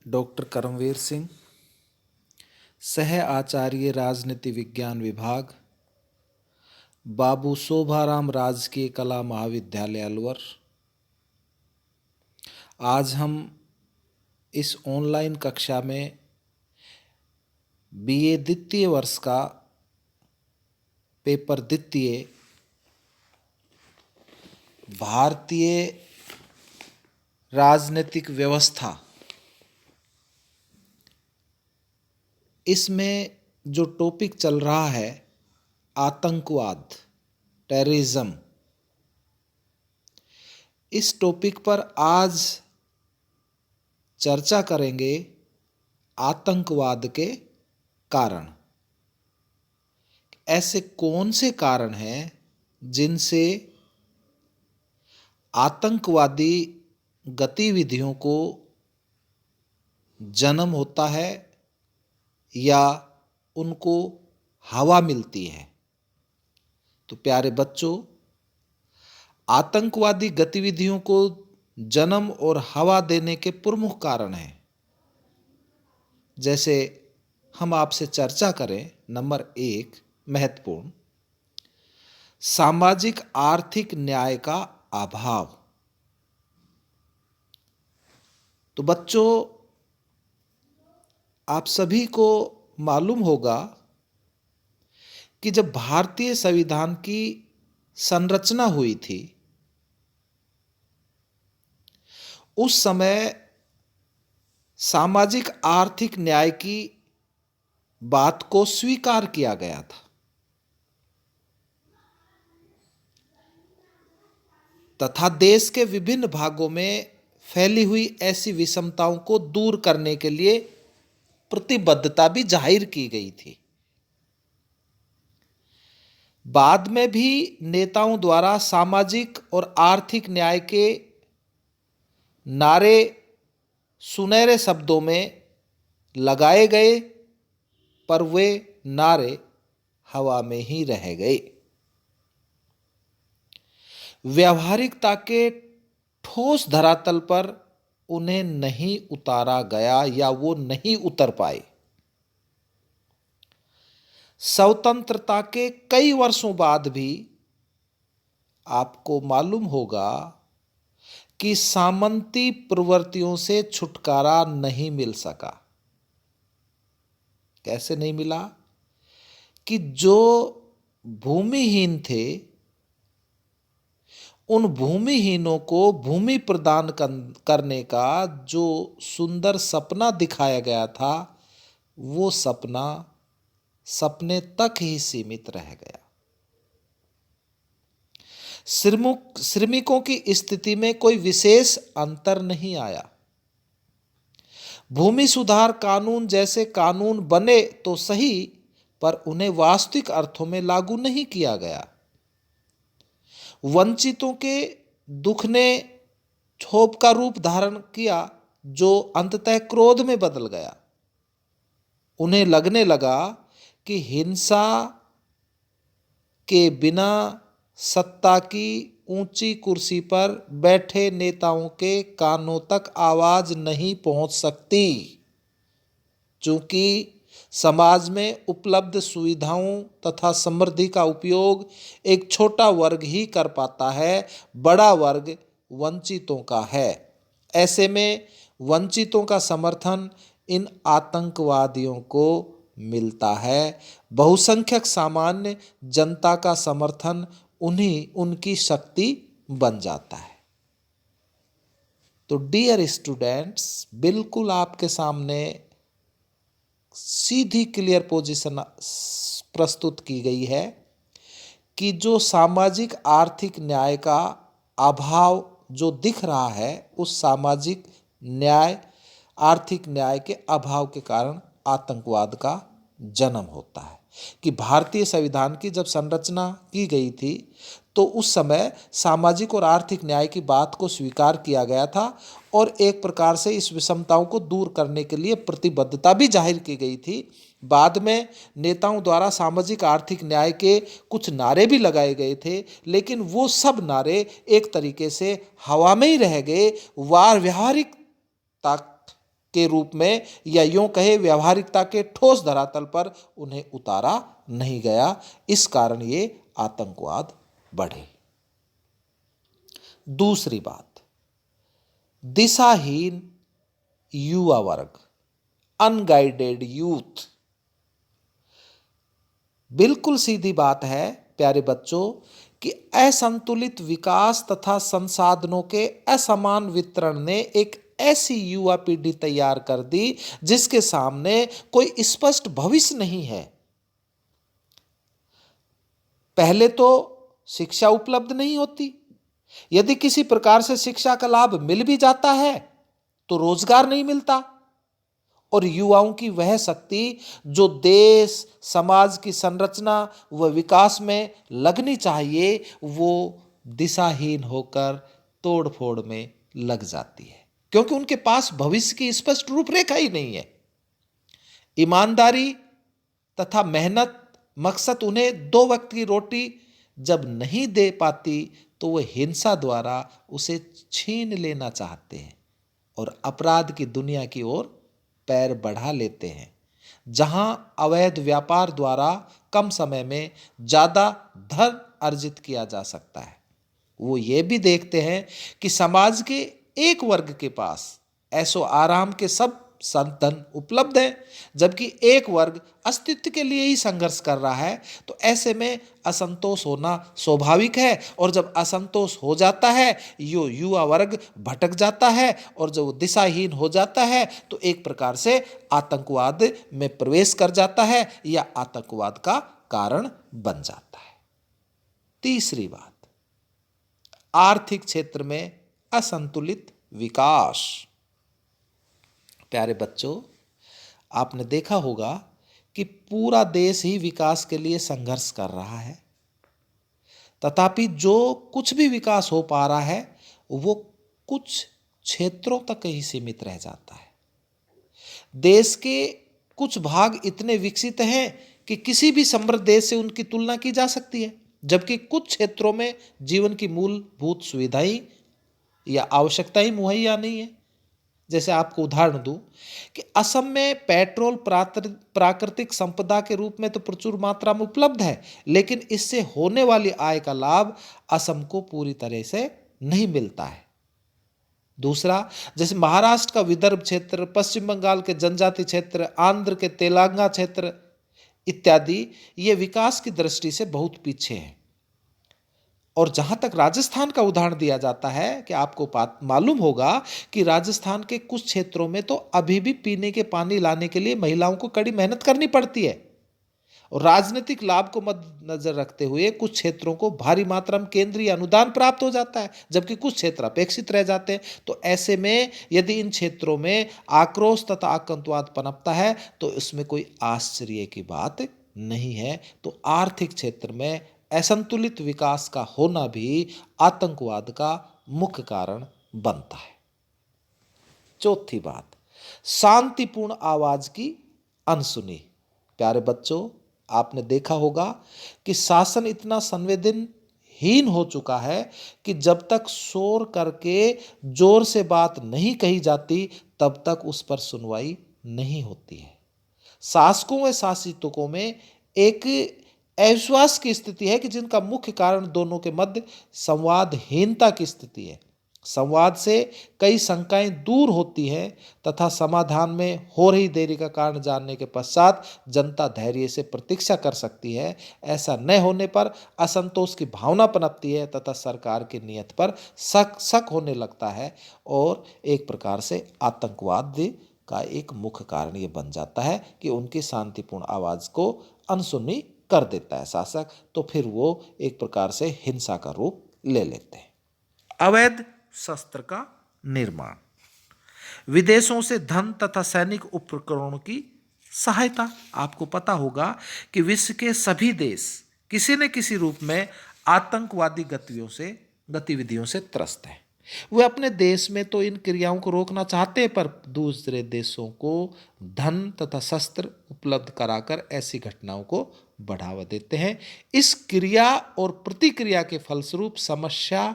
Doctor Karambir Singh, सह आचार्य राजनीति विज्ञान विभाग, बाबू शोभाराम राजकीय कला महाविद्यालय अलवर। आज हम इस ऑनलाइन कक्षा में बीए द्वितीय वर्ष का पेपर द्वितीय भारतीय राजनीतिक व्यवस्था, इसमें जो टॉपिक चल रहा है आतंकवाद, टेररिज्म, इस टॉपिक पर आज चर्चा करेंगे। आतंकवाद के कारण, ऐसे कौन से कारण हैं जिनसे आतंकवादी गतिविधियों को जन्म होता है या उनको हवा मिलती है। तो प्यारे बच्चों, आतंकवादी गतिविधियों को जन्म और हवा देने के प्रमुख कारण हैं। जैसे हम आपसे चर्चा करें, नंबर 1 महत्वपूर्ण, सामाजिक आर्थिक न्याय का अभाव। तो बच्चों, आप सभी को मालूम होगा कि जब भारतीय संविधान की संरचना हुई थी, उस समय सामाजिक आर्थिक न्याय की बात को स्वीकार किया गया था तथा देश के विभिन्न भागों में फैली हुई ऐसी विषमताओं को दूर करने के लिए प्रतिबद्धता भी जाहिर की गई थी। बाद में भी नेताओं द्वारा सामाजिक और आर्थिक न्याय के नारे सुनहरे शब्दों में लगाए गए, पर वे नारे हवा में ही रह गए। व्यावहारिकता के ठोस धरातल पर उन्हें नहीं उतारा गया या वो नहीं उतर पाए। स्वतंत्रता के कई वर्षों बाद भी आपको मालूम होगा कि सामंती प्रवृत्तियों से छुटकारा नहीं मिल सका। कैसे नहीं मिला? कि जो भूमिहीन थे, उन भूमिहीनों को भूमि प्रदान करने का जो सुंदर सपना दिखाया गया था, वो सपना सपने तक ही सीमित रह गया। श्रमिकों की स्थिति में कोई विशेष अंतर नहीं आया। भूमि सुधार कानून जैसे कानून बने तो सही, पर उन्हें वास्तविक अर्थों में लागू नहीं किया गया। वंचितों के दुख ने क्षोभ का रूप धारण किया, जो अंततः क्रोध में बदल गया। उन्हें लगने लगा कि हिंसा के बिना सत्ता की ऊंची कुर्सी पर बैठे नेताओं के कानों तक आवाज नहीं पहुंच सकती, क्योंकि समाज में उपलब्ध सुविधाओं तथा समृद्धि का उपयोग एक छोटा वर्ग ही कर पाता है, बड़ा वर्ग वंचितों का है। ऐसे में वंचितों का समर्थन इन आतंकवादियों को मिलता है। बहुसंख्यक सामान्य जनता का समर्थन उनकी शक्ति बन जाता है। तो डियर स्टूडेंट्स, बिल्कुल आपके सामने सीधी क्लियर पोजीशन प्रस्तुत की गई है कि जो सामाजिक आर्थिक न्याय का अभाव जो दिख रहा है, उस सामाजिक न्याय, आर्थिक न्याय के अभाव के कारण आतंकवाद का जन्म होता है। कि भारतीय संविधान की जब संरचना की गई थी, तो उस समय सामाजिक और आर्थिक न्याय की बात को स्वीकार किया गया था और एक प्रकार से इस विषमताओं को दूर करने के लिए प्रतिबद्धता भी जाहिर की गई थी। बाद में नेताओं द्वारा सामाजिक आर्थिक न्याय के कुछ नारे भी लगाए गए थे, लेकिन वो सब नारे एक तरीके से हवा में ही रह गए। व्यावहारिकता के रूप में या यूं कहे व्यवहारिकता के ठोस धरातल पर उन्हें उतारा नहीं गया। इस कारण ये आतंकवाद बढ़े। दूसरी बात, दिशाहीन युवा वर्ग, अनगाइडेड यूथ। बिल्कुल सीधी बात है प्यारे बच्चों कि असंतुलित विकास तथा संसाधनों के असमान वितरण ने एक ऐसी युवा पीढ़ी तैयार कर दी जिसके सामने कोई स्पष्ट भविष्य नहीं है। पहले तो शिक्षा उपलब्ध नहीं होती, यदि किसी प्रकार से शिक्षा का लाभ मिल भी जाता है तो रोजगार नहीं मिलता, और युवाओं की वह शक्ति जो देश समाज की संरचना व विकास में लगनी चाहिए वो दिशाहीन होकर तोड़फोड़ में लग जाती है, क्योंकि उनके पास भविष्य की स्पष्ट रूपरेखा ही नहीं है। ईमानदारी तथा मेहनत मकसद उन्हें दो वक्त की रोटी जब नहीं दे पाती तो वह हिंसा द्वारा उसे छीन लेना चाहते हैं और अपराध की दुनिया की ओर पैर बढ़ा लेते हैं, जहां अवैध व्यापार द्वारा कम समय में ज्यादा धन अर्जित किया जा सकता है। वो ये भी देखते हैं कि समाज के एक वर्ग के पास ऐशो आराम के सब संसाधन उपलब्ध है, जबकि एक वर्ग अस्तित्व के लिए ही संघर्ष कर रहा है। तो ऐसे में असंतोष होना स्वाभाविक है, और जब असंतोष हो जाता है युवा वर्ग भटक जाता है, और जब दिशाहीन हो जाता है तो एक प्रकार से आतंकवाद में प्रवेश कर जाता है या आतंकवाद का कारण बन जाता है। तीसरी बात, आर्थिक क्षेत्र में असंतुलित विकास। प्यारे बच्चों, आपने देखा होगा कि पूरा देश ही विकास के लिए संघर्ष कर रहा है, तथापि जो कुछ भी विकास हो पा रहा है वो कुछ क्षेत्रों तक ही सीमित रह जाता है। देश के कुछ भाग इतने विकसित हैं कि किसी भी समृद्ध देश से उनकी तुलना की जा सकती है, जबकि कुछ क्षेत्रों में जीवन की मूलभूत सुविधाएं या आवश्यकताएं मुहैया नहीं है। जैसे आपको उदाहरण दूं कि असम में पेट्रोल प्राकृतिक संपदा के रूप में तो प्रचुर मात्रा में उपलब्ध है, लेकिन इससे होने वाली आय का लाभ असम को पूरी तरह से नहीं मिलता है। दूसरा, जैसे महाराष्ट्र का विदर्भ क्षेत्र, पश्चिम बंगाल के जनजाति क्षेत्र, आंध्र के तेलंगाना क्षेत्र इत्यादि, ये विकास की दृष्टि से बहुत पीछे हैं। और जहां तक राजस्थान का उदाहरण दिया जाता है कि आपको मालूम होगा कि राजस्थान के कुछ क्षेत्रों में तो अभी भी पीने के पानी लाने के लिए महिलाओं को कड़ी मेहनत करनी पड़ती है, और राजनीतिक लाभ को मद्देनजर रखते हुए कुछ क्षेत्रों को भारी मात्रा में केंद्रीय अनुदान प्राप्त हो जाता है, जबकि कुछ क्षेत्र अपेक्षित रह जाते हैं। तो ऐसे में यदि इन क्षेत्रों में आक्रोश तथा आतंकवाद पनपता है तो इसमें कोई आश्चर्य की बात नहीं है। तो आर्थिक क्षेत्र में असंतुलित विकास का होना भी आतंकवाद का मुख्य कारण बनता है। चौथी बात, शांतिपूर्ण आवाज की अनसुनी। प्यारे बच्चों, आपने देखा होगा कि शासन इतना संवेदनहीन हो चुका है कि जब तक शोर करके जोर से बात नहीं कही जाती तब तक उस पर सुनवाई नहीं होती है। शासकों व शासितों में एक अविश्वास की स्थिति है कि जिनका मुख्य कारण दोनों के मध्य संवादहीनता की स्थिति है। संवाद से कई शंकाएं दूर होती हैं तथा समाधान में हो रही देरी का कारण जानने के पश्चात जनता धैर्य से प्रतीक्षा कर सकती है। ऐसा न होने पर असंतोष की भावना पनपती है तथा सरकार की नीयत पर शक होने लगता है, और एक प्रकार से आतंकवाद का एक मुख्य कारण ये बन जाता है कि उनकी शांतिपूर्ण आवाज़ को अनसुनी कर देता है शासक, तो फिर वो एक प्रकार से हिंसा का रूप ले लेते हैं। अवैध शस्त्र का निर्माण, विदेशों से धन तथा सैनिक उपकरणों की सहायता। आपको पता होगा कि विश्व के सभी देश किसी न किसी रूप में आतंकवादी गतिविधियों से त्रस्त हैं। वे अपने देश में तो इन क्रियाओं को रोकना चाहते हैं, पर दूसरे देशों को धन तथा शस्त्र उपलब्ध कराकर ऐसी घटनाओं को बढ़ावा देते हैं। इस क्रिया और प्रतिक्रिया के फलस्वरूप समस्या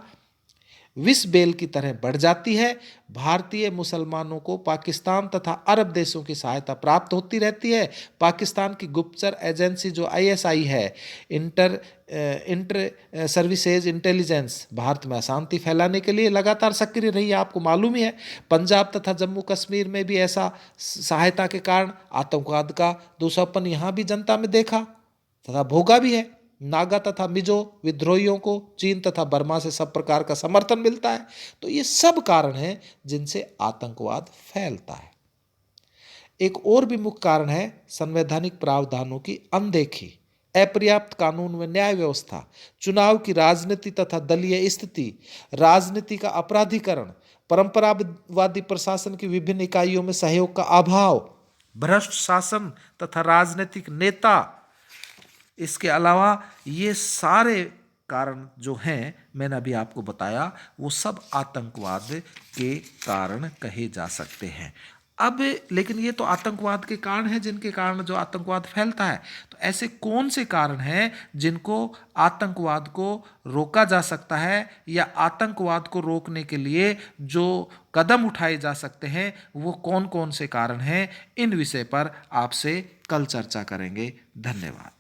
विष बेल की तरह बढ़ जाती है। भारतीय मुसलमानों को पाकिस्तान तथा अरब देशों की सहायता प्राप्त होती रहती है। पाकिस्तान की गुप्तचर एजेंसी जो ISI है, इंटर सर्विसेज इंटेलिजेंस, भारत में अशांति फैलाने के लिए लगातार सक्रिय रही है। आपको मालूम ही है, पंजाब तथा जम्मू कश्मीर में भी ऐसा सहायता के कारण आतंकवाद का दोषापन यहाँ भी जनता में देखा तथा भोगा भी है। नागा तथा मिजो विद्रोहियों को चीन तथा बर्मा से सब प्रकार का समर्थन मिलता है। तो ये सब कारण हैं जिनसे आतंकवाद फैलता है। एक और भी मुख्य कारण है संवैधानिक प्रावधानों की अनदेखी, अपर्याप्त कानून व न्याय व्यवस्था, चुनाव की राजनीति तथा दलीय स्थिति, राजनीति का अपराधीकरण, परंपरावादी प्रशासन की विभिन्न इकाइयों में सहयोग का अभाव, भ्रष्ट शासन तथा राजनीतिक नेता। इसके अलावा ये सारे कारण जो हैं मैंने अभी आपको बताया, वो सब आतंकवाद के कारण कहे जा सकते हैं। अब लेकिन ये तो आतंकवाद के कारण हैं जिनके कारण जो आतंकवाद फैलता है। तो ऐसे कौन से कारण हैं जिनको आतंकवाद को रोका जा सकता है, या आतंकवाद को रोकने के लिए जो कदम उठाए जा सकते हैं वो कौन कौन से कारण हैं? इन विषय पर आपसे कल चर्चा करेंगे। धन्यवाद।